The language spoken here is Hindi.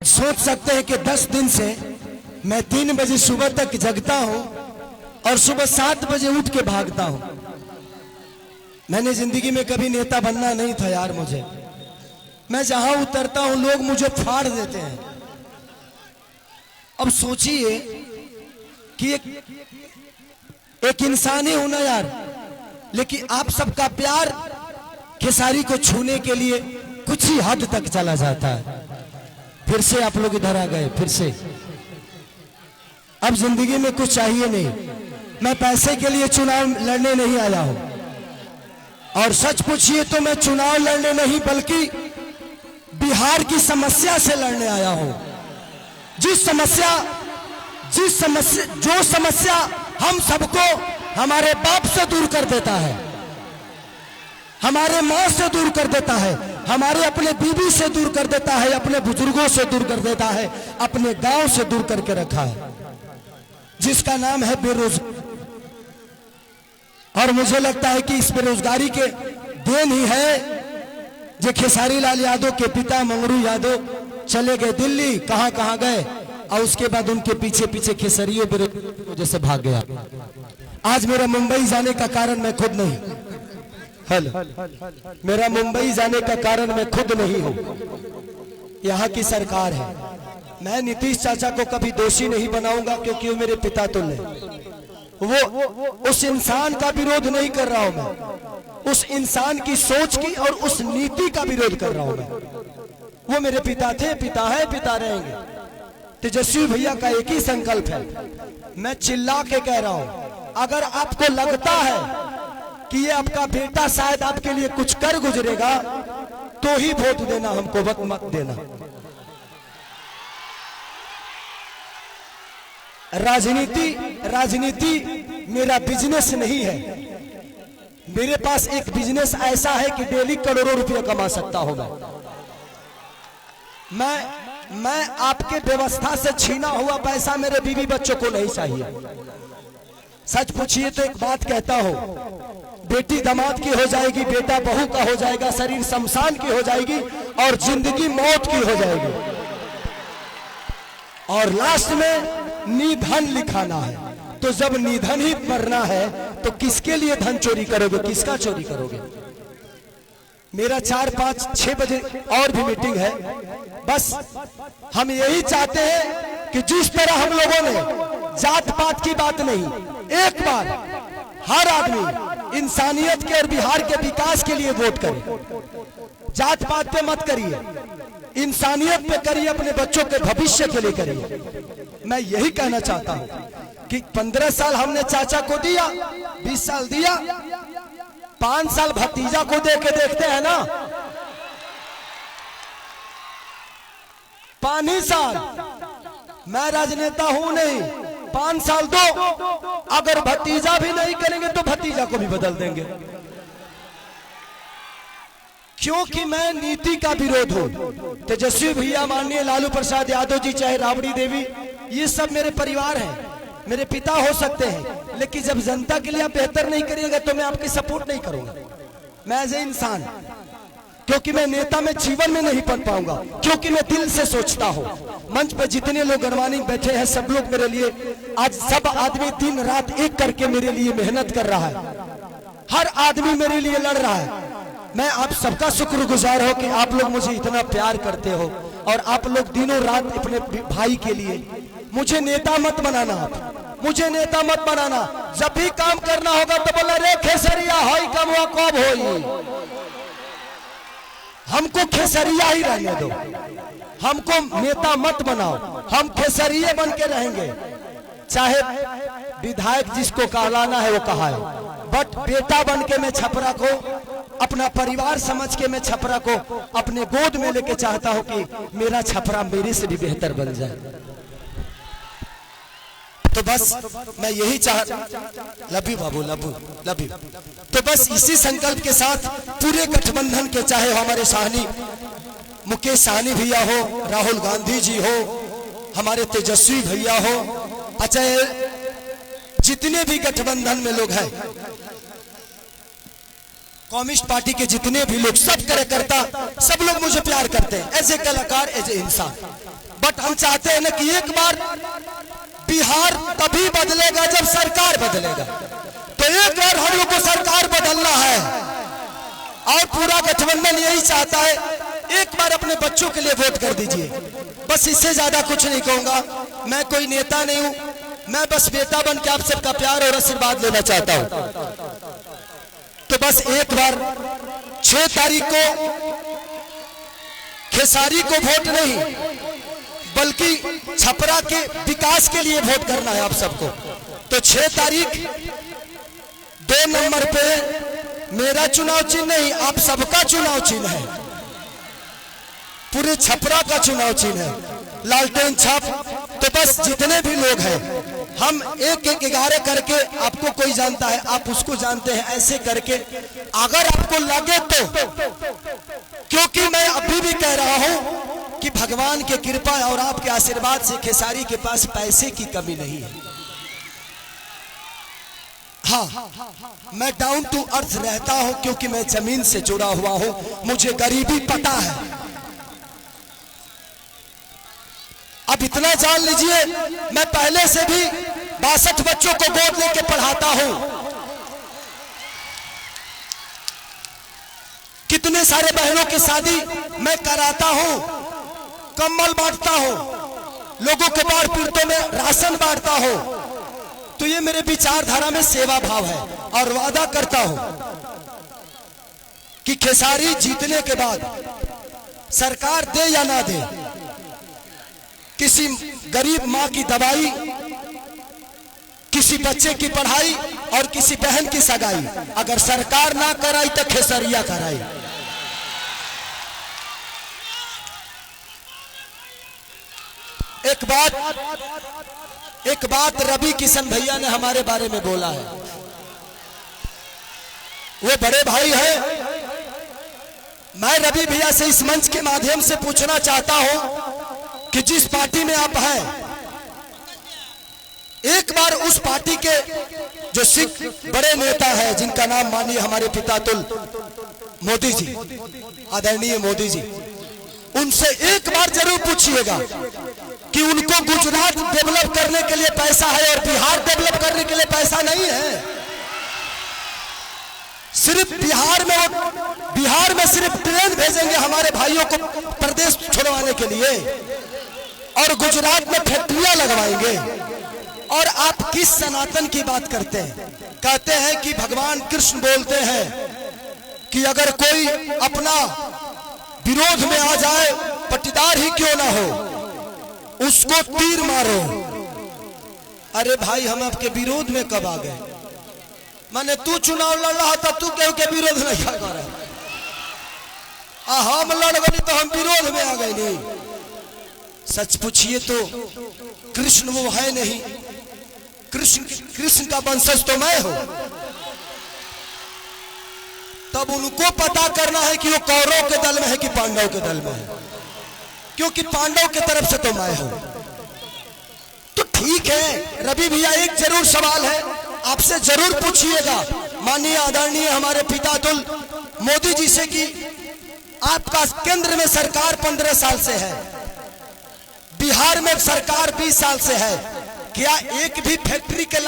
सोच सकते हैं कि 10 दिन से मैं 3 बजे सुबह तक जगता हूं और सुबह 7 बजे उठ के भागता हूं। मैंने जिंदगी में कभी नेता बनना नहीं था यार। मैं जहां उतरता हूं लोग मुझे फाड़ देते हैं। अब सोचिए कि एक इंसान ही हूं ना यार, लेकिन आप सबका प्यार खेसारी को छूने के लिए कुछ ही हद तक चला जाता है। फिर से आप लोग इधर आ गए, फिर से। अब जिंदगी में कुछ चाहिए नहीं। मैं पैसे के लिए चुनाव लड़ने नहीं आया हूं, और सच पूछिए तो मैं चुनाव लड़ने नहीं बल्कि बिहार की समस्या से लड़ने आया हूं। जो समस्या हम सबको हमारे बाप से दूर कर देता है, हमारे माँ से दूर कर देता है, हमारे अपने बीवी से दूर कर देता है, अपने बुजुर्गों से दूर कर देता है, अपने गांव से दूर करके रखा है, जिसका नाम है बेरोजगारी। और मुझे लगता है कि इस बेरोजगारी के देन ही है जो खेसारी लाल यादव के पिता मंगरू यादव चले गए दिल्ली। कहां कहां गए, और उसके बाद उनके पीछे पीछे खेसरियों बेरोजगारी की वजह से भाग गया। आज मेरा मुंबई जाने का कारण मैं खुद नहीं, मेरा मुंबई जाने का कारण मैं खुद नहीं हूं, यहाँ की सरकार है। मैं नीतीश चाचा को कभी दोषी नहीं बनाऊंगा, क्योंकि वो मेरे पिता तुल्य हैं। वो उस इंसान का विरोध नहीं कर रहा हूं मैं, उस इंसान की सोच की और उस नीति का विरोध कर रहा हूं मैं। वो मेरे पिता थे, पिता है, पिता रहेंगे। तेजस्वी भैया का एक ही संकल्प है, मैं चिल्ला के कह रहा हूं, अगर आपको लगता है कि ये आपका बेटा शायद आपके लिए कुछ कर गुजरेगा, तो ही वोट देना, हमको वक्त मत देना। राजनीति मेरा बिजनेस नहीं है। मेरे पास एक बिजनेस ऐसा है कि डेली करोड़ों रुपए कमा सकता हूं मैं आपके व्यवस्था से छीना हुआ पैसा मेरे बीवी बच्चों को नहीं चाहिए। सच पूछिए तो एक बात कहता हूं, बेटी दामाद की हो जाएगी, बेटा बहू का हो जाएगा, शरीर शमशान की हो जाएगी, और जिंदगी मौत की हो जाएगी, और लास्ट में निधन लिखाना है। तो जब निधन ही मरना है तो किसके लिए धन चोरी करोगे, किसका चोरी करोगे? मेरा 4, 5, 6 बजे और भी मीटिंग है। बस हम यही चाहते हैं कि जिस तरह हम लोगों ने जात पात की बात नहीं, एक बार हर आदमी इंसानियत के और बिहार के विकास के लिए वोट करे। जात पात पे मत करिए, इंसानियत पे करिए, अपने बच्चों के भविष्य के लिए करिए। मैं यही कहना चाहता हूं कि 15 साल हमने चाचा को दिया, 20 साल दिया, 5 साल भतीजा को दे के देखते हैं ना। 5 ही साल, मैं राजनेता हूं नहीं, 5 साल दो। अगर भतीजा भी नहीं करेंगे तो भतीजा को भी बदल देंगे, क्योंकि मैं नीति का विरोध हूं। तेजस्वी भैया, माननीय लालू प्रसाद यादव जी, चाहे राबड़ी देवी, ये सब मेरे परिवार हैं, मेरे पिता हो सकते हैं, लेकिन जब जनता के लिए आप बेहतर नहीं करिएगा तो मैं आपकी सपोर्ट नहीं करूंगा। मैं एज ए इंसान, क्योंकि मैं नेता में जीवन में नहीं बन पाऊंगा, क्योंकि मैं दिल से सोचता हूं। मंच पर जितने लोग गणमानी बैठे हैं, सब लोग मेरे लिए, आज सब आदमी दिन रात एक करके मेरे लिए मेहनत कर रहा है, हर आदमी मेरे लिए लड़ रहा है। मैं आप सबका शुक्रगुजार हो कि आप लोग मुझे इतना प्यार करते हो, और आप लोग दिनों रात अपने भाई के लिए। मुझे नेता मत बनाना, आप मुझे नेता मत बनाना। जब भी काम करना होगा तो बोला, रे खेसरिया हाई कमवा कब होई, हमको खेसरिया ही रहने दो, हमको नेता मत बनाओ, हम खेसरिये बन के रहेंगे। चाहे विधायक जिसको कहलाना है वो कहा है, बट बेटा बन के मैं छपरा को, अपना परिवार समझ के मैं छपरा को अपने गोद में लेके चाहता हूं कि मेरा छपरा मेरे से भी बेहतर बन जाए। तो बस मैं यही love you Babu, love you. तो बस इसी संकल्प के साथ पूरे गठबंधन के, चाहे हमारे साहनी मुकेश साहनी भैया हो, राहुल गांधी जी हो, हमारे तेजस्वी भैया हो, अच्छा जितने भी गठबंधन में लोग हैं, कम्युनिस्ट पार्टी के जितने भी लोग, सब कार्यकर्ता, सब लोग मुझे प्यार करते हैं, एज ए कलाकार, एज ए इंसान। बट हम चाहते हैं ना कि एक बार बिहार तभी बदलेगा जब सरकार बदलेगा। तो एक बार हम लोग को सरकार बदलना है और पूरा गठबंधन यही चाहता है। एक बार अपने बच्चों के लिए वोट कर दीजिए, बस इससे ज्यादा कुछ नहीं कहूंगा। मैं कोई नेता नहीं हूं, मैं बस बेटा बन के आप सबका प्यार और आशीर्वाद लेना चाहता हूं। तो बस एक बार 6 तारीख को खेसारी को वोट नहीं बल्कि छपरा के विकास के लिए वोट करना है आप सबको। तो 6 तारीख 2 नंबर पे मेरा चुनाव चिन्ह नहीं, आप सबका चुनाव चिन्ह है, पूरे छपरा का चुनाव चिन्ह है, लालटेन छाप। तो बस जितने भी लोग हैं हम 1-1-11 करके, आपको कोई जानता है आप उसको जानते हैं, ऐसे करके अगर आपको लगे तो, क्योंकि मैं अभी भी कह रहा हूं कि भगवान की कृपा और आपके आशीर्वाद से खेसारी के पास पैसे की कमी नहीं है। हाँ, मैं डाउन टू अर्थ रहता हूं क्योंकि मैं जमीन से जुड़ा हुआ हूं, मुझे गरीबी पता है। अब इतना जान लीजिए, मैं पहले से भी 62 बच्चों को गोद लेके पढ़ाता हूं, कितने सारे बहनों की शादी मैं कराता हूं, कंबल बांटता हूं, लोगों के बाढ़ पीड़ितों में राशन बांटता हूं। तो ये मेरे विचारधारा में सेवा भाव है और वादा करता हूं कि खेसारी जीतने के बाद सरकार दे या ना दे, किसी गरीब मां की दवाई, किसी बच्चे की पढ़ाई और किसी बहन की सगाई अगर सरकार ना कराई तो खेसरिया कराई। एक बात रवि किशन भैया ने हमारे बारे में बोला है, वो बड़े भाई हैं। मैं रवि भैया से इस मंच के माध्यम से पूछना चाहता हूं कि जिस पार्टी में आप हैं, एक बार उस पार्टी के जो सिख बड़े नेता है, जिनका नाम मानिए हमारे पितातुल मोदी जी, आदरणीय मोदी जी, उनसे एक बार जरूर पूछिएगा कि उनको गुजरात डेवलप करने के लिए पैसा है और बिहार डेवलप करने के लिए पैसा नहीं है। सिर्फ बिहार में सिर्फ ट्रेन भेजेंगे हमारे भाइयों को प्रदेश छोड़वाने के लिए और गुजरात में फैक्ट्रियां लगवाएंगे। और आप किस सनातन की बात करते हैं? कहते हैं कि भगवान कृष्ण बोलते हैं कि अगर कोई अपना विरोध में आ जाए, पट्टीदार ही क्यों ना हो, उसको तीर मारो। अरे भाई, हम आपके विरोध में कब आ गए? माने तू चुनाव लड़ रहा था, तू केहू के विरोध नहीं कर रहा, हम लड़ गए तो हम विरोध में आ गए नहीं। सच पूछिए तो कृष्ण वो है नहीं, कृष्ण का वंशज तो मैं हूं। तब उनको पता करना है कि वो कौरव के दल में है कि पांडव के दल में है, क्योंकि पांडव के तरफ से तो मैं हूं। तो ठीक है रवि भैया, एक जरूर सवाल है आपसे जरूर पूछिएगा माननीय आदरणीय हमारे पितातुल मोदी जी से कि आपका केंद्र में सरकार 15 साल से है, बिहार में सरकार 20 साल से है, क्या एक भी फैक्ट्री के